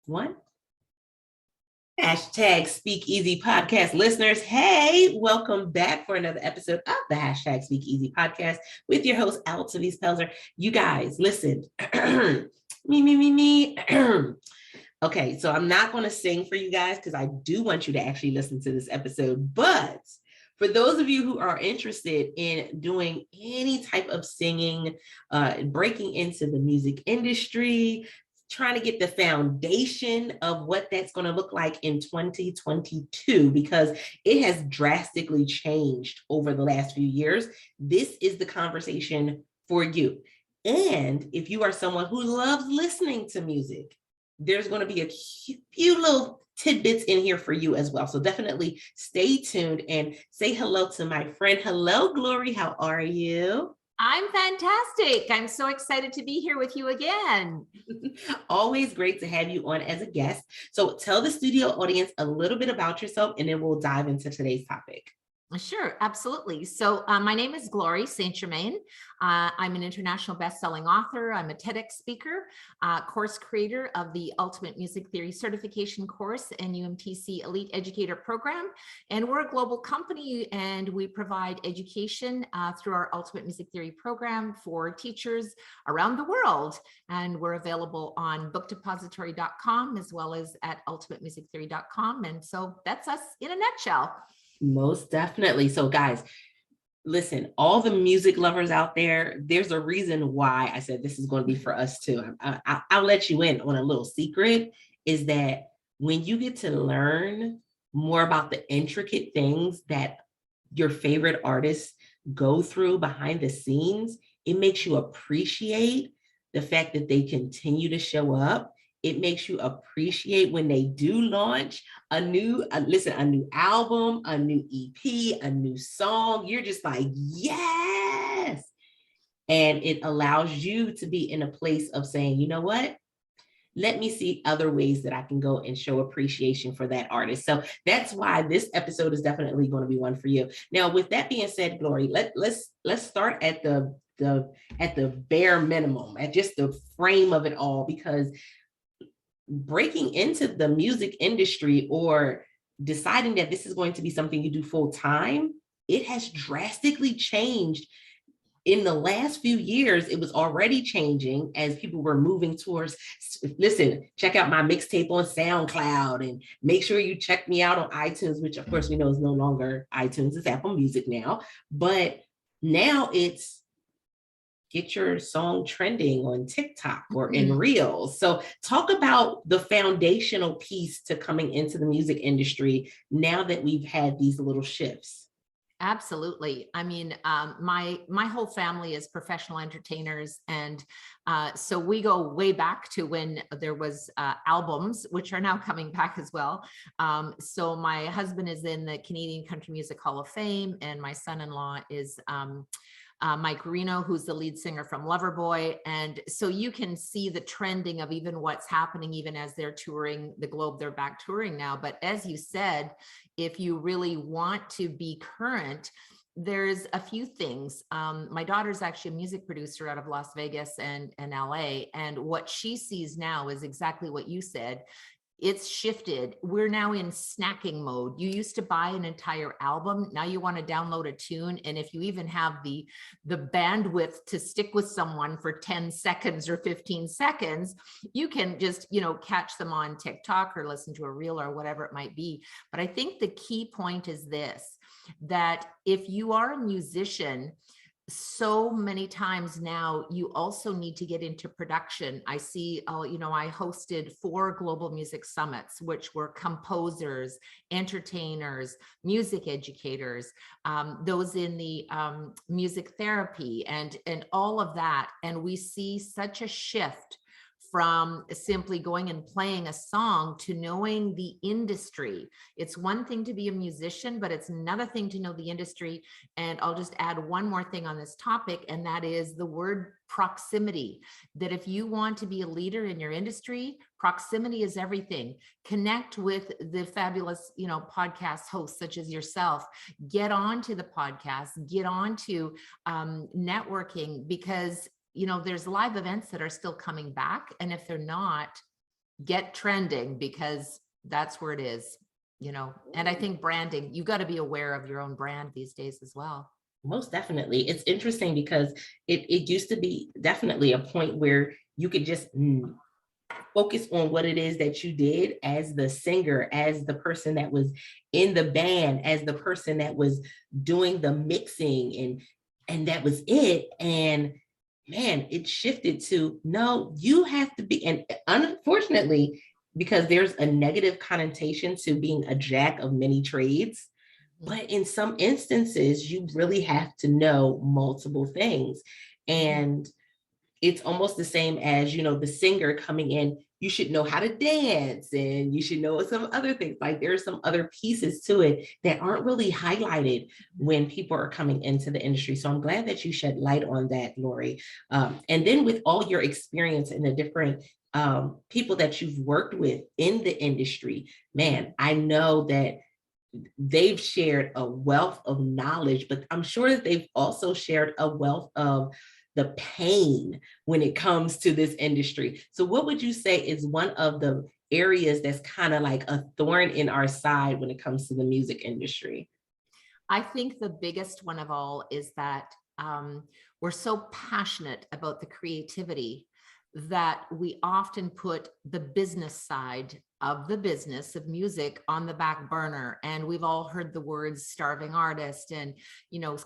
One. #SpeakEasy Podcast listeners. Hey, welcome back for another episode of the #SpeakEasy Podcast with your host, Altovise. You guys, listen. me. Okay, so I'm not going to sing for you guys because I do want you to actually listen to this episode. But for those of you who are interested in doing any type of singing, breaking into the music industry, trying to get the foundation of what that's going to look like in 2022, because it has drastically changed over the last few years. This is the conversation for you. And if you are someone who loves listening to music, there's going to be a few little tidbits in here for you as well. So definitely stay tuned and say hello to my friend. Hello, Glory. How are you? I'm fantastic. I'm so excited to be here with you again. Always great to have you on as a guest. So tell the studio audience a little bit about yourself, and then we'll dive into today's topic. Sure, absolutely. So my name is Glory St. Germain. I'm an international best-selling author. I'm a TEDx speaker, course creator of the Ultimate Music Theory Certification course and UMTC Elite Educator program. And we're a global company, and we provide education through our Ultimate Music Theory program for teachers around the world. And we're available on bookdepository.com as well as at ultimatemusictheory.com. And so that's us in a nutshell. Most definitely. So guys, listen, all the music lovers out there, there's a reason why I said this is going to be for us too. I'll let you in on a little secret, is that when you get to learn more about the intricate things that your favorite artists go through behind the scenes, it makes you appreciate the fact that they continue to show up. It makes you appreciate when they do launch a new album, a new EP, a new song. You're just like, yes. And it allows you to be in a place of saying, you know what? Let me see other ways that I can go and show appreciation for that artist. So that's why this episode is definitely going to be one for you. Now, with that being said, Glory, let's start at the bare minimum, at just the frame of it all, because breaking into the music industry or deciding that this is going to be something you do full time, it has drastically changed. In the last few years, it was already changing as people were moving towards, listen, check out my mixtape on SoundCloud and make sure you check me out on iTunes, which of course we know is no longer iTunes, it's Apple Music now. But now it's get your song trending on TikTok or in Reels. So talk about the foundational piece to coming into the music industry now that we've had these little shifts. Absolutely. I mean, my whole family is professional entertainers. And so we go way back to when there was albums, which are now coming back as well. So my husband is in the Canadian Country Music Hall of Fame, and my son-in-law is Mike Reno, who's the lead singer from Loverboy. And so you can see the trending of even what's happening, even as they're touring the globe, they're back touring now. But as you said, if you really want to be current, there's a few things. My daughter's actually a music producer out of Las Vegas and LA. And what she sees now is exactly what you said. It's shifted. We're now in snacking mode. You used to buy an entire album. Now you want to download a tune. And if you even have the bandwidth to stick with someone for 10 seconds or 15 seconds, you can just, catch them on TikTok or listen to a reel or whatever it might be. But I think the key point is this, that if you are a musician, so many times now you also need to get into production. I see, I hosted 4 global music summits, which were composers, entertainers, music educators, those in the music therapy and all of that. And we see such a shift from simply going and playing a song to knowing the industry. It's one thing to be a musician, but it's another thing to know the industry. And I'll just add one more thing on this topic, and that is the word proximity. That if you want to be a leader in your industry, proximity is everything. Connect with the fabulous, podcast hosts such as yourself. Get onto the podcast, get onto networking, because there's live events that are still coming back. And if they're not, get trending, because that's where it is, and I think branding, you got to be aware of your own brand these days as well. Most definitely. It's interesting because it used to be definitely a point where you could just focus on what it is that you did as the singer, as the person that was in the band, as the person that was doing the mixing, and that was it. And man, it shifted to, no, you have to be, and unfortunately, because there's a negative connotation to being a jack of many trades, but in some instances, you really have to know multiple things. And it's almost the same as, the singer coming in, you should know how to dance and you should know some other things. Like there are some other pieces to it that aren't really highlighted when people are coming into the industry. So I'm glad that you shed light on that, Lori. And then with all your experience in the different people that you've worked with in the industry, man, I know that they've shared a wealth of knowledge, but I'm sure that they've also shared a wealth of the pain when it comes to this industry. So what would you say is one of the areas that's kind of like a thorn in our side when it comes to the music industry? I think the biggest one of all is that we're so passionate about the creativity that we often put the business side of the business of music on the back burner. And we've all heard the words starving artist and,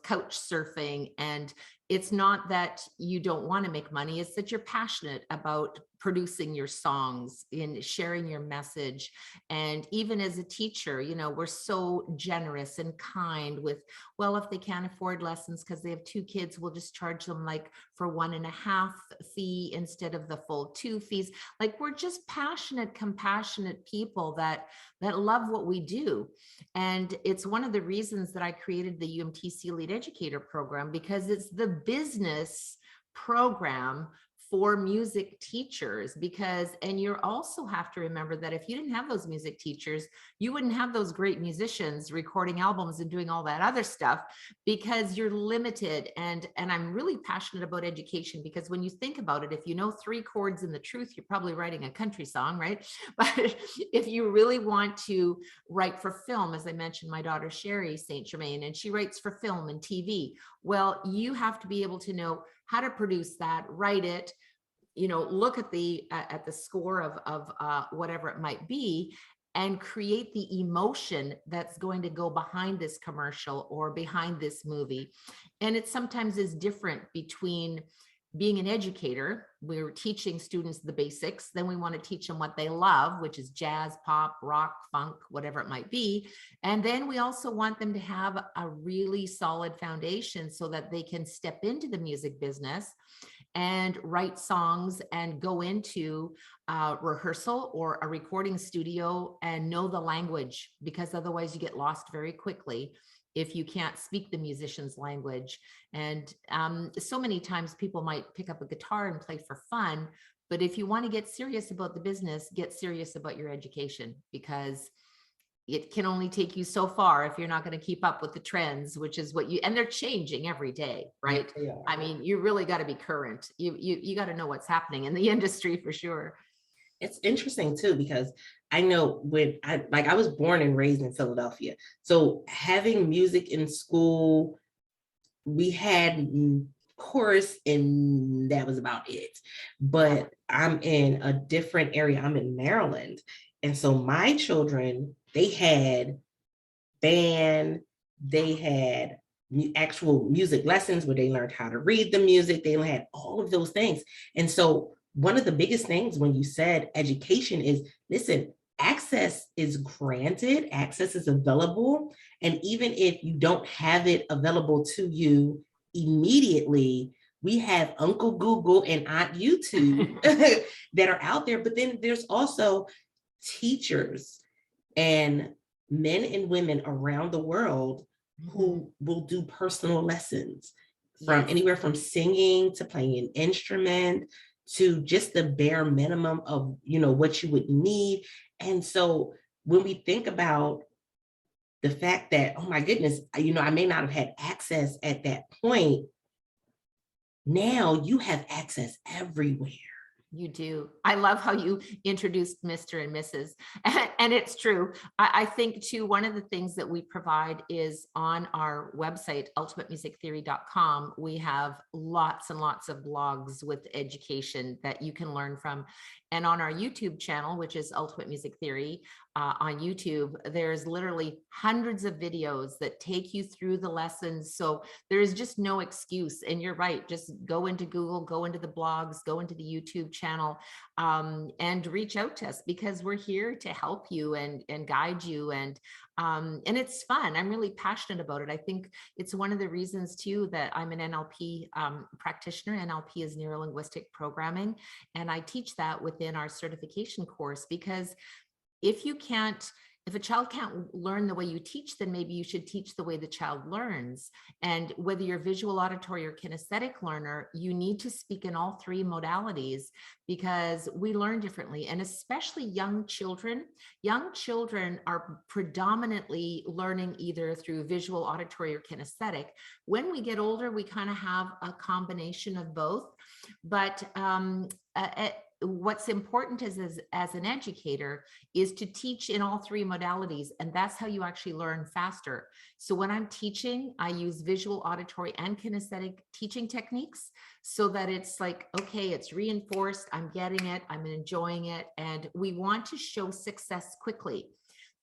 couch surfing. And it's not that you don't want to make money, it's that you're passionate about producing your songs and sharing your message. And even as a teacher, we're so generous and kind with, well, if they can't afford lessons because they have 2 kids, we'll just charge them like for 1.5 fee instead of the full 2 fees. Like we're just passionate, compassionate people that love what we do. And it's one of the reasons that I created the UMTC Lead Educator program, because it's the business program for music teachers. And you also have to remember that if you didn't have those music teachers, you wouldn't have those great musicians recording albums and doing all that other stuff, because you're limited. And I'm really passionate about education, because when you think about it, if you know 3 chords in the truth, you're probably writing a country song, right? But if you really want to write for film, as I mentioned, my daughter Sherry St. Germain, and she writes for film and TV. Well, you have to be able to know how to produce that, write it, look at the score of whatever it might be, and create the emotion that's going to go behind this commercial or behind this movie. And it sometimes is different between being an educator. We're teaching students the basics, then we want to teach them what they love, which is jazz, pop, rock, funk, whatever it might be. And then we also want them to have a really solid foundation so that they can step into the music business and write songs and go into rehearsal or a recording studio and know the language, because otherwise you get lost very quickly if you can't speak the musician's language. And so many times people might pick up a guitar and play for fun, but if you want to get serious about the business, get serious about your education, because it can only take you so far if you're not going to keep up with the trends, which is and they're changing every day, right? Yeah, I mean, you really got to be current. You got to know what's happening in the industry for sure. It's interesting too, because I know I was born and raised in Philadelphia. So having music in school, we had chorus and that was about it. But I'm in a different area. I'm in Maryland. And so my children, they had band, they had actual music lessons where they learned how to read the music. They had all of those things. And so one of the biggest things when you said education is, listen, access is granted, access is available. And even if you don't have it available to you immediately, we have Uncle Google and Aunt YouTube that are out there. But then there's also teachers and men and women around the world who will do personal lessons from anywhere from singing to playing an instrument to just the bare minimum of, what you would need. And so when we think about the fact that, oh my goodness, I may not have had access at that point, now you have access everywhere. You do. I love how you introduced Mr. and Mrs. And it's true. I think too, one of the things that we provide is on our website, ultimatemusictheory.com, we have lots and lots of blogs with education that you can learn from. And on our YouTube channel, which is Ultimate Music Theory, on YouTube, there's literally hundreds of videos that take you through the lessons. So there is just no excuse. And you're right, just go into Google, go into the blogs, go into the YouTube channel, and reach out to us, because we're here to help you and guide you. And it's fun. I'm really passionate about it. I think it's one of the reasons too that I'm an NLP practitioner. NLP is neuro-linguistic programming, and I teach that within our certification course, because if a child can't learn the way you teach, then maybe you should teach the way the child learns. And whether you're visual, auditory, or kinesthetic learner, you need to speak in all three modalities, because we learn differently. And especially young children are predominantly learning either through visual, auditory, or kinesthetic. When we get older, we kind of have a combination of both. But what's important as an educator is to teach in all three modalities, and that's how you actually learn faster. So when I'm teaching, I use visual, auditory, and kinesthetic teaching techniques, so that it's like, okay, it's reinforced, I'm getting it, I'm enjoying it. And we want to show success quickly,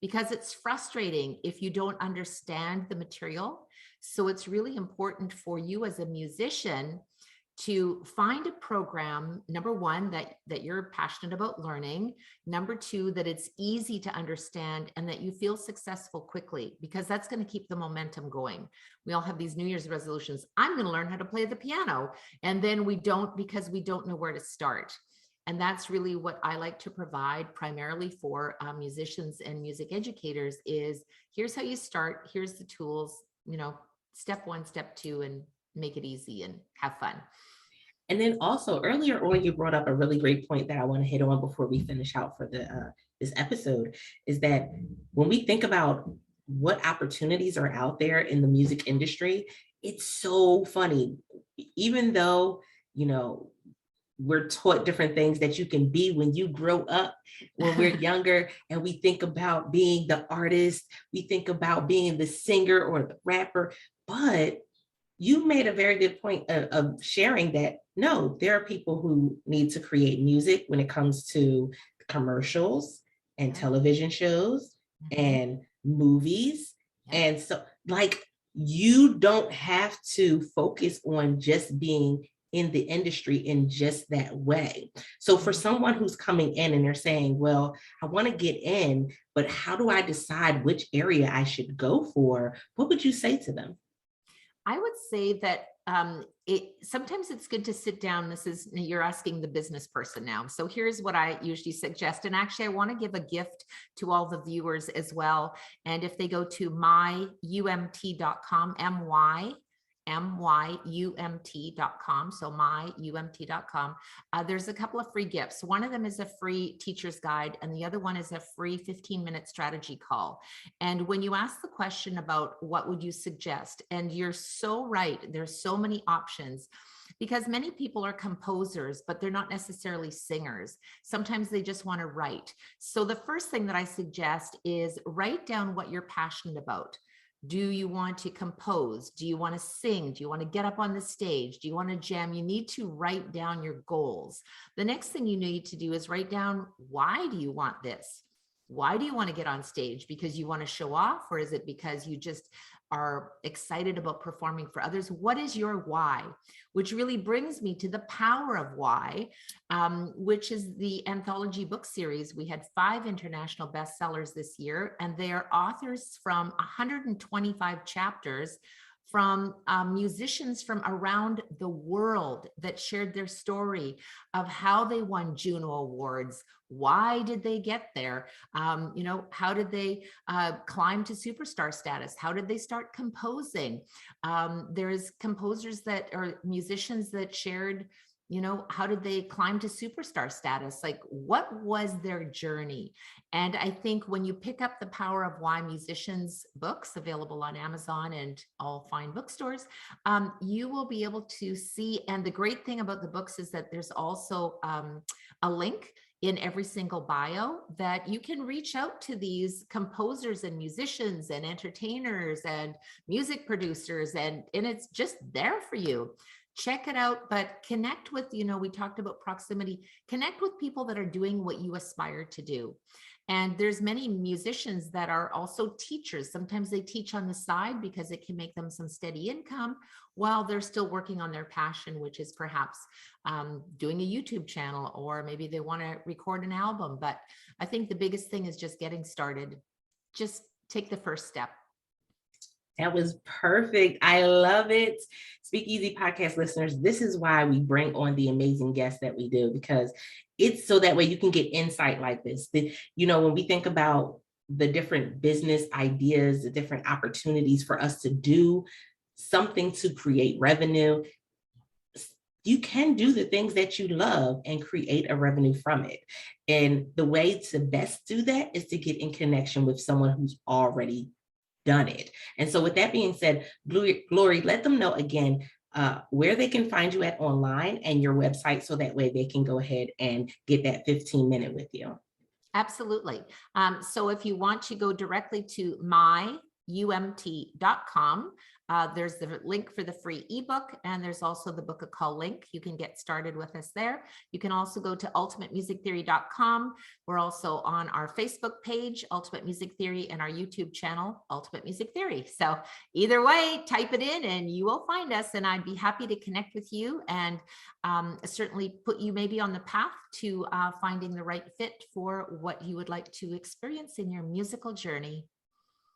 because it's frustrating if you don't understand the material. So it's really important for you as a musician to find a program, number one, that you're passionate about learning, number two, that it's easy to understand, and that you feel successful quickly, because that's going to keep the momentum going. We all have these New Year's resolutions. I'm going to learn how to play the piano. And then we don't, because we don't know where to start. And that's really what I like to provide primarily for musicians and music educators is, here's how you start, here's the tools, step one, step two, and make it easy and have fun. And then also earlier on, you brought up a really great point that I want to hit on before we finish out for this episode, is that when we think about what opportunities are out there in the music industry, it's so funny. Even though, we're taught different things that you can be when you grow up, when we're younger, and we think about being the artist, we think about being the singer or the rapper, but you made a very good point of sharing that, no, there are people who need to create music when it comes to commercials and television shows and movies. And so, you don't have to focus on just being in the industry in just that way. So for someone who's coming in and they're saying, well, I want to get in, but how do I decide which area I should go for? What would you say to them? I would say that sometimes it's good to sit down. You're asking the business person now. So here's what I usually suggest. And actually, I want to give a gift to all the viewers as well. And if they go to myumt.com, myumt.com, so myumt.com, there's a couple of free gifts. One of them is a free teacher's guide, and the other one is a free 15-minute strategy call. And when you ask the question about what would you suggest, and you're so right, there's so many options, because many people are composers, but they're not necessarily singers. Sometimes they just want to write. So the first thing that I suggest is write down what you're passionate about. Do you want to compose? Do you want to sing? Do you want to get up on the stage? Do you want to jam? You need to write down your goals. The next thing you need to do is write down, why do you want this? Why do you want to get on stage? Because you want to show off, or is it because you just are excited about performing for others? What is your why? Which really brings me to the power of why, which is the anthology book series. We had 5 international bestsellers this year, and they are authors from 125 chapters from musicians from around the world that shared their story of how they won Juno Awards. Why did they get there? How did they climb to superstar status? How did they start composing? There's composers that are musicians that shared You know, how did they climb to superstar status? Like, what was their journey? And I think when you pick up The Power of Why Musicians books, available on Amazon and all fine bookstores, you will be able to see. And the great thing about the books is that there's also a link in every single bio that you can reach out to these composers and musicians and entertainers and music producers, and it's just there for you. Check it out, but connect with, we talked about proximity, connect with people that are doing what you aspire to do. And there's many musicians that are also teachers. Sometimes they teach on the side because it can make them some steady income while they're still working on their passion, which is perhaps doing a YouTube channel, or maybe they want to record an album. But I think the biggest thing is just getting started. Just take the first step. That was perfect. I love it. SpeakEasy Podcast listeners, this is why we bring on the amazing guests that we do, because it's so that way you can get insight like this. When we think about the different business ideas, the different opportunities for us to do something to create revenue, you can do the things that you love and create a revenue from it. And the way to best do that is to get in connection with someone who's already done it. And so with that being said, Glory, let them know again where they can find you at online and your website, so that way they can go ahead and get that 15-minute with you. Absolutely. So if you want to go directly to myumt.com, there's the link for the free ebook, and there's also the book a call link. You can get started with us there. You can also go to ultimatemusictheory.com. We're also on our Facebook page, Ultimate Music Theory, and our YouTube channel, Ultimate Music Theory. So either way, type it in and you will find us, and I'd be happy to connect with you and certainly put you maybe on the path to finding the right fit for what you would like to experience in your musical journey.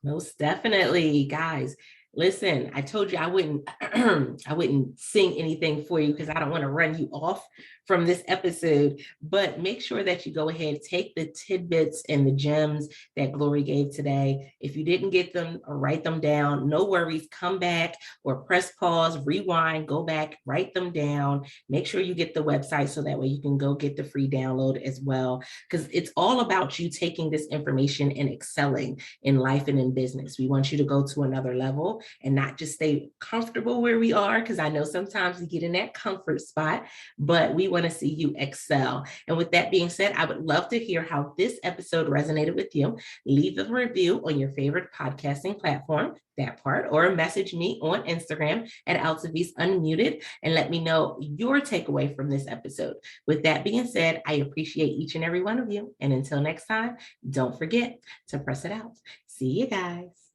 Most definitely, guys. Listen, I told you I wouldn't I wouldn't sing anything for you because I don't want to run you off from this episode, but make sure that you go ahead, take the tidbits and the gems that Glory gave today. If you didn't get them or write them down, no worries, come back or press pause, rewind, go back, write them down. Make sure you get the website so that way you can go get the free download as well, because it's all about you taking this information and excelling in life and in business. We want you to go to another level and not just stay comfortable where we are, because I know sometimes we get in that comfort spot, but we want to see you excel. And with that being said, I would love to hear how this episode resonated with you. Leave a review on your favorite podcasting platform, that part, or message me on Instagram at Altovise Unmuted and let me know your takeaway from this episode. With that being said, I appreciate each and every one of you. And until next time, don't forget to press it out. See you guys.